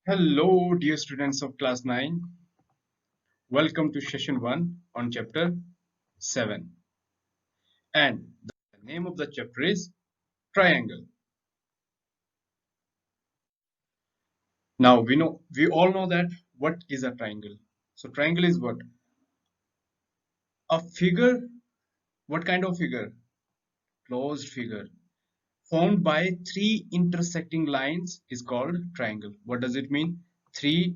Hello, dear students of class 9. Welcome to session 1 on chapter 7. And the name of the chapter is triangle. Now we all know that what is a triangle. So triangle is what? A figure. What kind of figure? Closed figure. Formed by three intersecting lines is called triangle. What does it mean? Three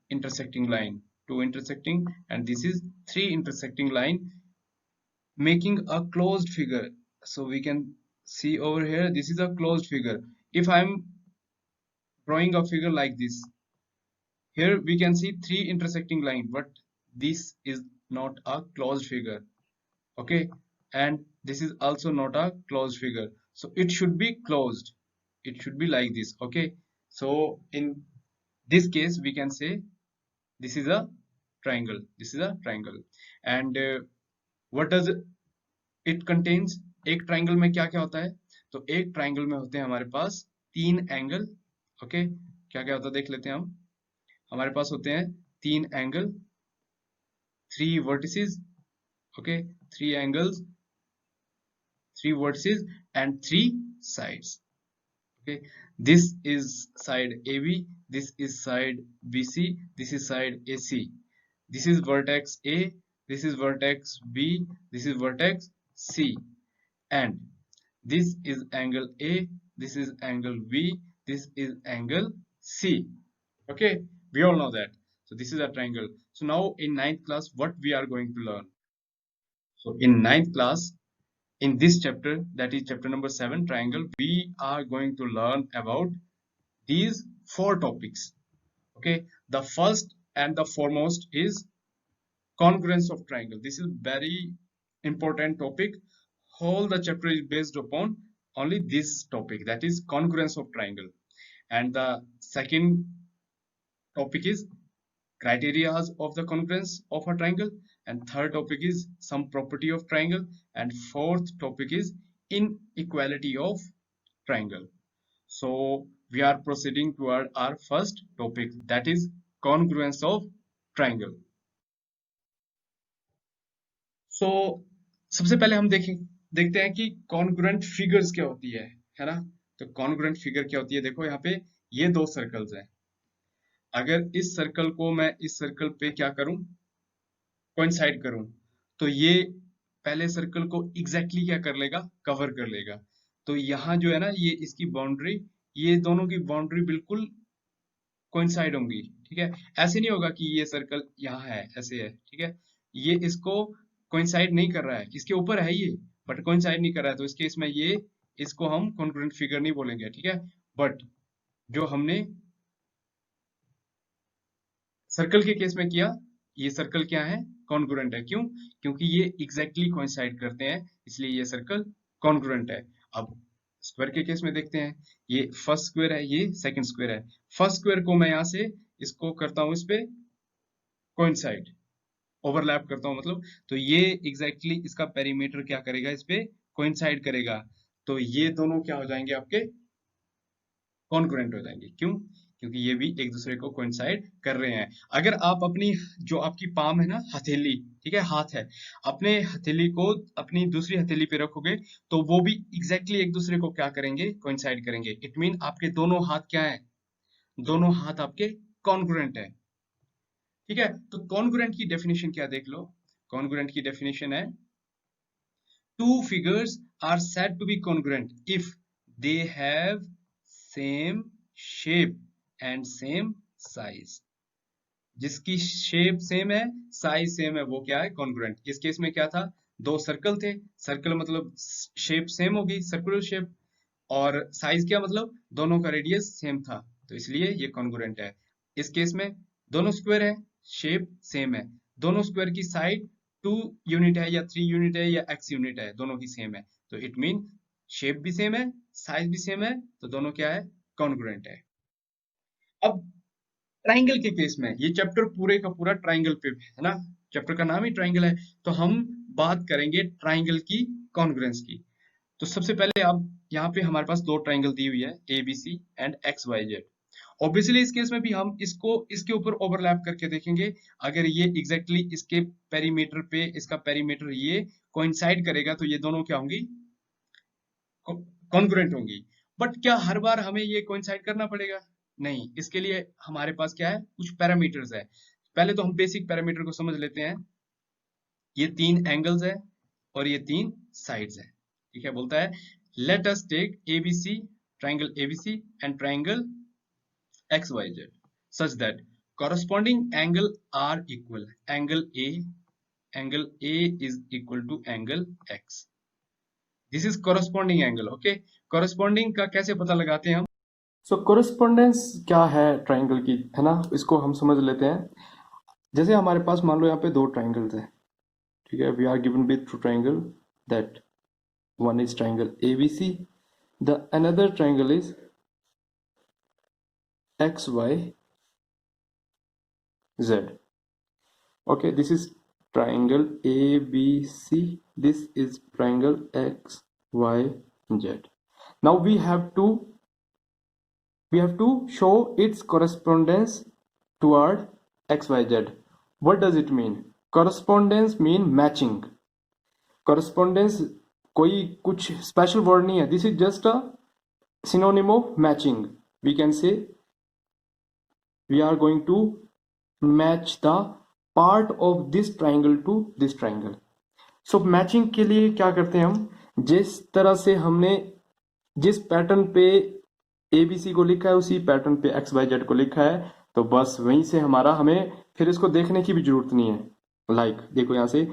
intersecting line. Two intersecting, and this is three intersecting line making a closed figure. So we can see over here, this is a closed figure. If I'm drawing a figure like this, here we can see three intersecting line, but this is not a closed figure. Okay, and this is also not a closed figure, so it should be closed. It should be like this. Okay, so in this case we can say this is a triangle. This is a triangle. And what does it contains, एक triangle में क्या क्या होता है? तो एक triangle में होते हैं हमारे पास तीन एंगल. ओके, क्या क्या होता है देख लेते हैं हम. हमारे पास होते हैं तीन angle, three vertices. Okay, three angles, three vertices and three sides. Okay, this is side AB, this is side BC, this is side AC. This is vertex A, this is vertex B, this is vertex C, and this is angle A, this is angle B, this is angle C. Okay, we all know that. So this is a triangle. So now in ninth class, what we are going to learn? So in ninth class, in this chapter, that is chapter number 7, triangle, we are going to learn about these four topics. Okay, the first and the foremost is congruence of triangle. This is very important topic. Whole the chapter is based upon only this topic, that is congruence of triangle. And the second topic is criteria of the congruence of a triangle, and third topic is some property of triangle, and fourth topic is inequality of triangle. So we are proceeding toward our first topic, that is congruence of triangle. So सबसे पहले हम देखते हैं कि congruent figures क्या होती है ना. तो कॉन्ग्रुएंट फिगर क्या होती है? देखो यहाँ पे ये दो सर्कल्स हैं. अगर इस सर्कल को मैं इस सर्कल पे क्या करूं, कोइंसाइड करूं, तो ये पहले सर्कल को एग्जैक्टली क्या कर लेगा, कवर कर लेगा. तो यहाँ जो है ना, ये इसकी बाउंड्री, ये दोनों की बाउंड्री बिल्कुल कोइंसाइड होंगी. ठीक है, ऐसे नहीं होगा कि ये सर्कल यहाँ है ऐसे है. ठीक है, ये इसको कोइंसाइड नहीं कर रहा है, इसके ऊपर है ये, बट कोइंसाइड नहीं कर रहा है. तो इस केस में ये, इसको हम कॉन्ग्रुएंट फिगर नहीं बोलेंगे. ठीक है, बट जो हमने सर्कल के केस में किया, ये सर्कल क्या है, कॉन्ग्रुएंट है. क्यों? क्योंकि ये एग्जैक्टली कोइंसाइड करते हैं, इसलिए ये सर्कल कॉन्ग्रुएंट है. अब स्क्वायर के केस में देखते हैं. ये फर्स्ट स्क्वायर है, ये सेकंड स्क्वायर है. फर्स्ट स्क्वायर को मैं यहाँ से इसको करता हूँ, इस पे कोइंसाइड, ओवरलैप करता हूँ मतलब. तो ये एग्जैक्टली इसका पेरीमीटर क्या करेगा, इस पे कोइंसाइड करेगा. तो ये दोनों क्या हो जाएंगे, आपके कॉन्ग्रुएंट हो जाएंगे. क्यों? क्योंकि ये भी एक दूसरे को कोइंसाइड कर रहे हैं. अगर आप अपनी, जो आपकी पाम है ना, हथेली, ठीक है, हाथ है, अपने हथेली को अपनी दूसरी हथेली पे रखोगे, तो वो भी एग्जैक्टली एक दूसरे को क्या करेंगे, कोइंसाइड करेंगे. इट मीन आपके दोनों हाथ क्या है, दोनों हाथ आपके कॉन्ग्रुएंट है. ठीक है, तो कॉन्ग्रुएंट की डेफिनेशन क्या देख लो. कॉन्ग्रुएंट की डेफिनेशन है, two figures are said to be congruent if they have same shape and same size. जिसकी शेप सेम है, साइज सेम है, वो क्या है, कॉन्ग्रुएंट. इस केस में क्या था, दो सर्कल थे. सर्कल मतलब शेप सेम होगी, सर्कुलर शेप. और साइज क्या मतलब, दोनों का रेडियस सेम था, तो इसलिए ये कॉन्ग्रुएंट है. इस केस में दोनों स्क्वायर है, शेप सेम है, दोनों स्क्वायर की साइड 2 यूनिट है या 3 यूनिट है या x यूनिट है, दोनों की सेम है. तो इट मीन शेप भी सेम है, साइज भी सेम है, तो दोनों क्या है, कॉन्ग्रुएंट है. अब ट्राइंगल के केस में, ये चैप्टर पूरे का पूरा ट्राइंगल पे है ना, चैप्टर का नाम ही ट्राइंगल है, तो हम बात करेंगे ट्राइंगल की कॉन्ग्रुएंस की. तो सबसे पहले अब यहाँ पे हमारे पास दो ट्राइंगल दी हुई है, ABC एंड XYZ, ऑब्वियसली इस केस में भी हम इसको इसके ऊपर ओवरलैप करके देखेंगे। अगर ये एग्जैक्टली इसके पेरीमीटर पे इसका पेरीमीटर ये कोइंसाइड करेगा तो ये दोनों क्या होंगी, कॉन्ग्रुएंट होंगी। बट क्या हर बार हमें ये कोइंसाइड करना पड़ेगा? नहीं, इसके लिए हमारे पास क्या है, कुछ पैरामीटर्स है। पहले तो हम बेसिक पैरामीटर को समझ लेते हैं। ये 3 एंगल्स है और ये 3 साइड्स है। ठीक है, बोलता है let us take ABC, triangle ABC and triangle XYZ such that corresponding angle are equal. Angle A is equal to angle X. This is corresponding angle. Okay, corresponding का कैसे पता लगाते हैं हम? सो कोरिस्पोंडेंस क्या है ट्राइंगल की, है ना, इसको हम समझ लेते हैं। जैसे हमारे पास मान लो यहाँ पे 2 ट्राइंगल्स हैं, ठीक है, we are given with 2 triangle, that one is triangle ABC, the another triangle is XYZ. Okay, this is triangle ABC, this is triangle XYZ. Now we have to show its correspondence toward XYZ. What does it mean? Correspondence mean matching. Correspondence कोई कुछ special word नहीं है, this is just a synonym of matching. We can say we are going to match the part of this triangle to this triangle. So matching के लिए क्या करते हैं हम, जिस तरह से हमने जिस पैटर्न पे ABC को लिखा है उसी पैटर्न पे XYZ को लिखा है, तो बस वहीं से हमारा, हमें फिर इसको देखने की भी जरूरत नहीं है। लाइक देखो यहाँ से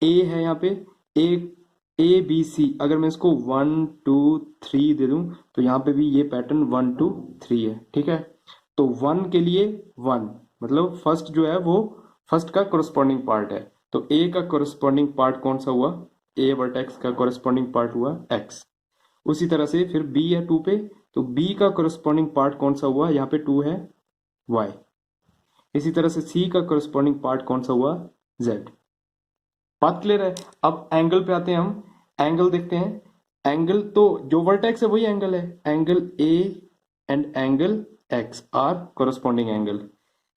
A है, यहाँ पे ABC, अगर मैं इसको 1 2 3 दे दूं तो यहाँ पे भी ये पैटर्न 1 2 3 है। ठीक है, तो 1 के लिए 1 मतलब फर्स्ट जो है वो फर्स्ट का कोरस्पॉन्डिंग पार्ट है, तो A का कोरस्पॉन्डिंग पार्ट कौन सा हुआ, A वर्टेक्स का कोरस्पॉन्डिंग पार्ट हुआ X। उसी तरह से फिर B है 2 पे, तो B का कोरस्पॉन्डिंग पार्ट कौन सा हुआ, यहाँ पे 2 है Y। इसी तरह से C का कोरस्पॉन्डिंग पार्ट कौन सा हुआ, Z। बात क्लियर है? अब एंगल पे आते हैं हम, एंगल देखते हैं। एंगल तो जो वर्टेक्स है वही एंगल है, angle A and angle X are corresponding angle,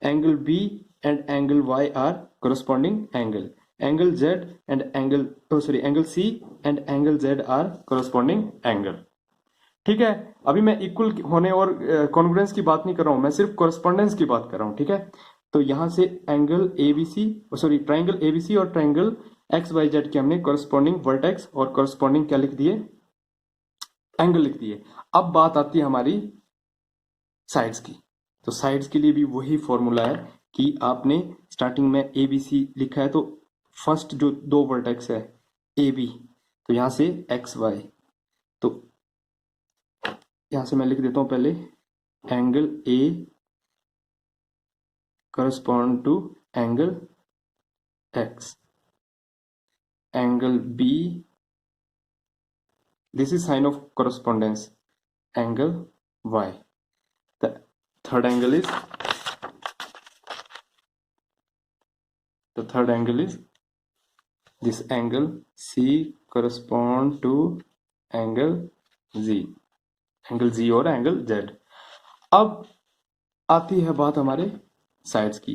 angle B and angle Y are corresponding angle, angle Z and angle angle C and angle Z are corresponding angle. ठीक है, अभी मैं equal होने और congruence की बात नहीं कर रहा हूं, मैं सिर्फ कोरस्पॉन्डेंस की बात कर रहा हूं। ठीक है, तो यहां से एंगल ABC ट्राइंगल ABC और ट्राइंगल XYZ के हमने कोरस्पॉन्डिंग वर्टेक्स और कोरस्पॉन्डिंग क्या लिख दिए, एंगल लिख दिए। अब बात आती है हमारी साइड्स की, तो साइड्स के लिए भी वही फॉर्मूला है कि आपने स्टार्टिंग में ABC लिखा है तो फर्स्ट जो 2 वर्टेक्स है AB, तो यहां से XY, तो यहां से मैं लिख देता हूं पहले angle A correspond to angle X, angle B, this is sign of correspondence, angle Y. The third angle is this angle C correspond to angle Z और एंगल Z। अब आती है बात हमारे साइड्स की।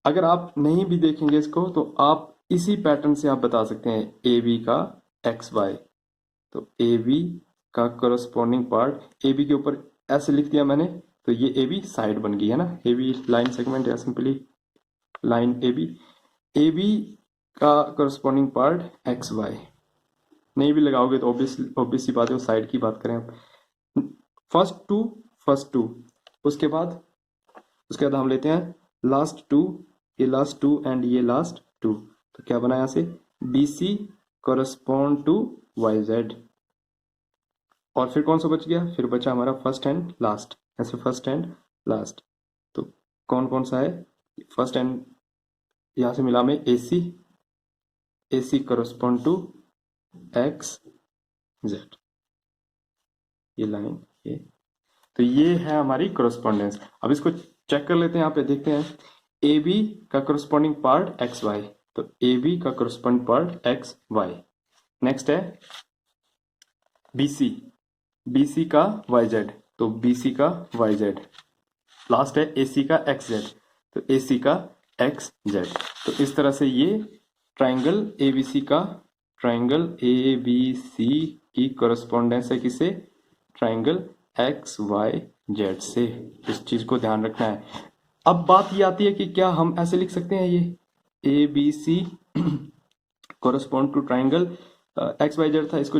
अगर आप नहीं भी देखेंगे इसको तो आप इसी पैटर्न से आप बता सकते हैं AB का XY, तो AB का कोरस्पॉन्डिंग पार्ट AB के ऊपर ऐसे लिख दिया मैंने, तो ये AB साइड बन गई है ना, AB लाइन सेगमेंट या सिंपली लाइन AB का कोरस्पॉन्डिंग पार्ट XY। नहीं भी लगाओगे तो ऑब्वियसली बात है, साइड की बात करें आप, फर्स्ट टू उसके बाद हम लेते हैं लास्ट 2, ये लास्ट 2 एंड ये लास्ट 2, तो क्या बना यहां से BC कोरस्पॉन्ड टू YZ। और फिर कौन सा बच गया, फिर बचा हमारा फर्स्ट एंड लास्ट, ऐसे फर्स्ट एंड लास्ट, तो कौन कौन सा है, फर्स्ट एंड यहां से मिला में AC कोरस्पॉन्ड टू XZ, ये लाइन ये, तो ये है हमारी कोरस्पॉन्डेंस। अब इसको चेक कर लेते हैं, यहाँ पे देखते हैं AB का कोरस्पॉन्डिंग पार्ट XY, तो AB का कोरस्पॉन्डिंग पार्ट XY। नेक्स्ट है BC का YZ, तो BC का YZ। लास्ट है AC का XZ, तो AC का XZ। तो इस तरह से ये ट्राइंगल ABC का, ट्राइंगल ABC की कोरस्पोंडेंस है किसे, ट्राइंगल XYZ से। इस चीज को ध्यान रखना है। अब बात ये आती है कि क्या हम ऐसे लिख सकते हैं ये ABC correspond to triangle XYZ था, इसको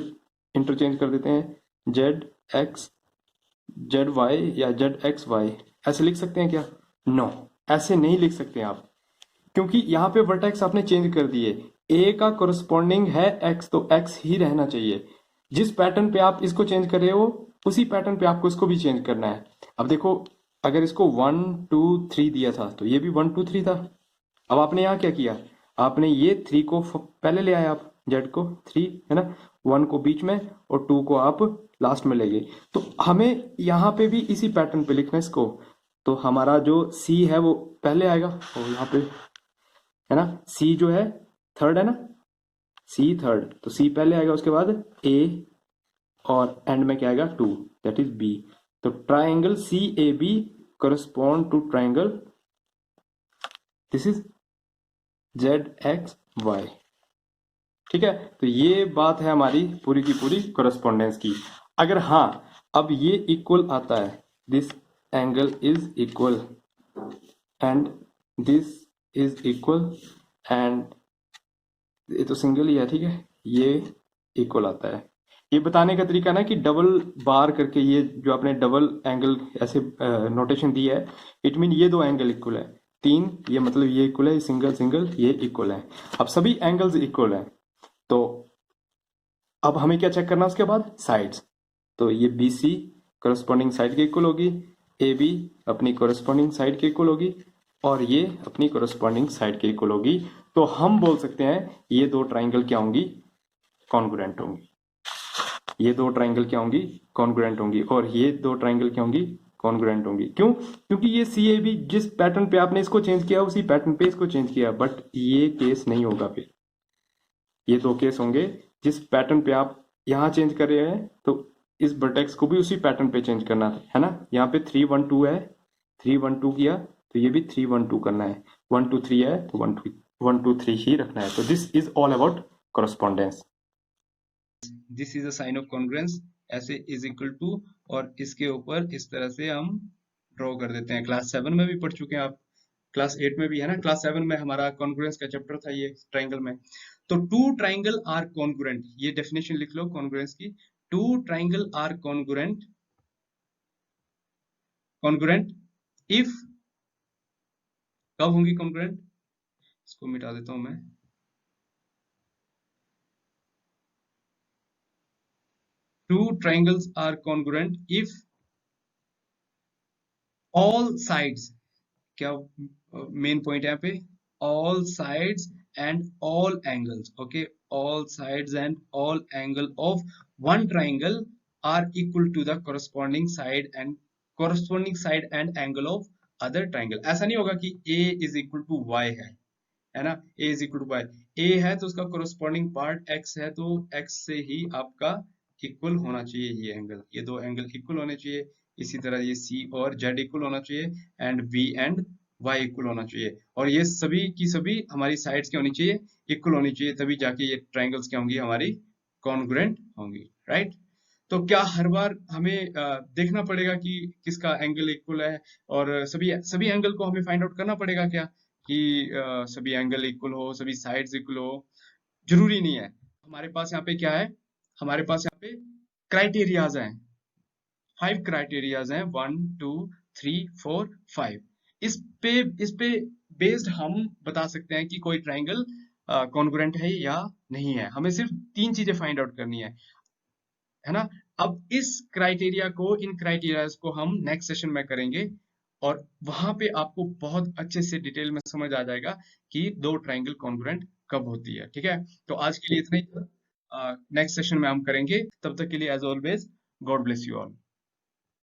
इंटरचेंज कर देते हैं ZXZY या ZXY, ऐसे लिख सकते हैं क्या? नो, ऐसे नहीं लिख सकते आप, क्योंकि यहाँ पे वर्टेक्स आपने चेंज कर दिए। A का कोरस्पॉन्डिंग है X, तो X ही रहना चाहिए। जिस पैटर्न पे आप इसको चेंज कर रहे हो उसी पैटर्न पे आपको इसको भी चेंज करना है। अब देखो, अगर इसको 1 2 3 दिया था तो ये भी 1 2 3 था। अब आपने यहाँ क्या किया, आपने ये 3 को पहले ले आए, आप Z को 3 है ना, 1 को बीच में और 2 को आप लास्ट में ले गए। तो हमें यहाँ पे भी इसी पैटर्न पे लिखना है इसको। तो हमारा जो C है वो पहले आएगा, और यहाँ पे है ना C जो है थर्ड है ना, C थर्ड, तो C पहले आएगा, उसके बाद A और एंड में क्या आएगा 2, दैट इज B। तो triangle CAB correspond to triangle, this is ZXY। ठीक है, तो ये बात है हमारी पूरी की पूरी कोरस्पोंडेंस की। अगर हाँ अब ये इक्वल आता है, this angle is equal and this is equal and ये तो सिंगल ही है, ठीक है, ये इक्वल आता है। ये बताने का तरीका ना कि डबल बार करके, ये जो आपने डबल एंगल ऐसे नोटेशन दी है, इट मीन ये दो एंगल इक्वल है, 3, ये मतलब ये इक्वल है, सिंगल सिंगल ये इक्वल है। अब सभी एंगल्स इक्वल हैं, तो अब हमें क्या चेक करना है उसके बाद, साइड्स। तो ये BC कोरस्पॉन्डिंग साइड के इक्वल होगी, AB अपनी कोरस्पॉन्डिंग साइड के इक्वल होगी, और ये अपनी कोरस्पॉन्डिंग साइड के इक्वल होगी। तो हम बोल सकते हैं ये दो ट्राइंगल क्या होंगी, कॉन्ग्रुएंट होंगी। ये दो ट्राइंगल क्या होंगी, कॉन्ग्रुएंट होंगी, और ये दो ट्राइंगल क्या होंगी, कॉन्ग्रुएंट होंगी। क्यों? क्योंकि ये CAB जिस पैटर्न पे आपने इसको चेंज किया उसी पैटर्न पे इसको चेंज किया, बट ये केस नहीं होगा। फिर ये दो केस होंगे, जिस पैटर्न पे आप यहाँ चेंज कर रहे हैं तो इस वर्टेक्स को भी उसी पैटर्न पे चेंज करना है ना। यहाँ पे 3 1 2 है, 3 1 2 किया तो ये भी 3 1 2 करना है, 1 2 3 है तो 1 2 3 ही रखना है। तो this is all about correspondence. This is a sign of congruence, ऐसे इज इक्वल टू, और इसके ऊपर इस तरह से हम ड्रॉ कर देते हैं। क्लास 7 में भी पढ़ चुके हैं आप, क्लास 8 में भी है ना, क्लास 7 में हमारा कॉन्ग्रुएंस का चैप्टर था ये ट्राइंगल में। तो टू ट्राइंगल आर कॉन्ग्रुएंट, ये डेफिनेशन लिख लो कॉन्ग्रुएंस की। Two triangle are congruent, congruent if, कब होंगी कॉन्ग्रुएंट, इसको मिटा देता हूं मैं। Two triangles are congruent if all sides, क्या मेन पॉइंट है यहाँ पे, all sides and all angles, okay, all sides and all angle of one triangle are equal to the corresponding side and angle of other triangle। ऐसा नहीं होगा कि A is equal to Y है ना, A is equal to Y, A है तो उसका corresponding part X है, तो X से ही आपका इक्वल होना चाहिए ये एंगल, ये दो एंगल इक्वल होने चाहिए। इसी तरह ये C और Z इक्वल होना चाहिए, and B and Y equal होना चाहिए, और ये सभी की सभी हमारी साइड्स क्या होनी चाहिए, इक्वल होनी चाहिए, तभी जाके ये ट्राइंगल्स क्या होंगी, हमारी कॉन्ग्रुएंट होंगी, राइट। तो क्या हर बार हमें देखना पड़ेगा कि किसका एंगल इक्वल है, और सभी सभी एंगल को हमें फाइंड आउट करना पड़ेगा क्या, कि सभी एंगल इक्वल हो, सभी साइड्स इक्वल हो? जरूरी नहीं है। हमारे पास यहाँ पे क्या है, हमारे पास यहाँ पे क्राइटेरियाज हैं, 5 क्राइटेरियाज हैं, 1 2 3 4 5। इस पे बेस्ड हम बता सकते हैं कि कोई ट्राइंगल कॉन्ग्रुएंट है या नहीं है। हमें सिर्फ 3 चीजें फाइंड आउट करनी है ना। अब इस क्राइटेरिया को, इन क्राइटेरियाज को हम नेक्स्ट सेशन में करेंगे, और वहां पे आपको बहुत अच्छे से डिटेल में समझ आ जाएगा कि दो ट्राइंगल कॉन्ग्रुएंट कब होती है। ठीक है, तो आज के लिए इतना ही, नेक्स्ट सेशन में हम करेंगे। तब तक के लिए as always, God bless you all.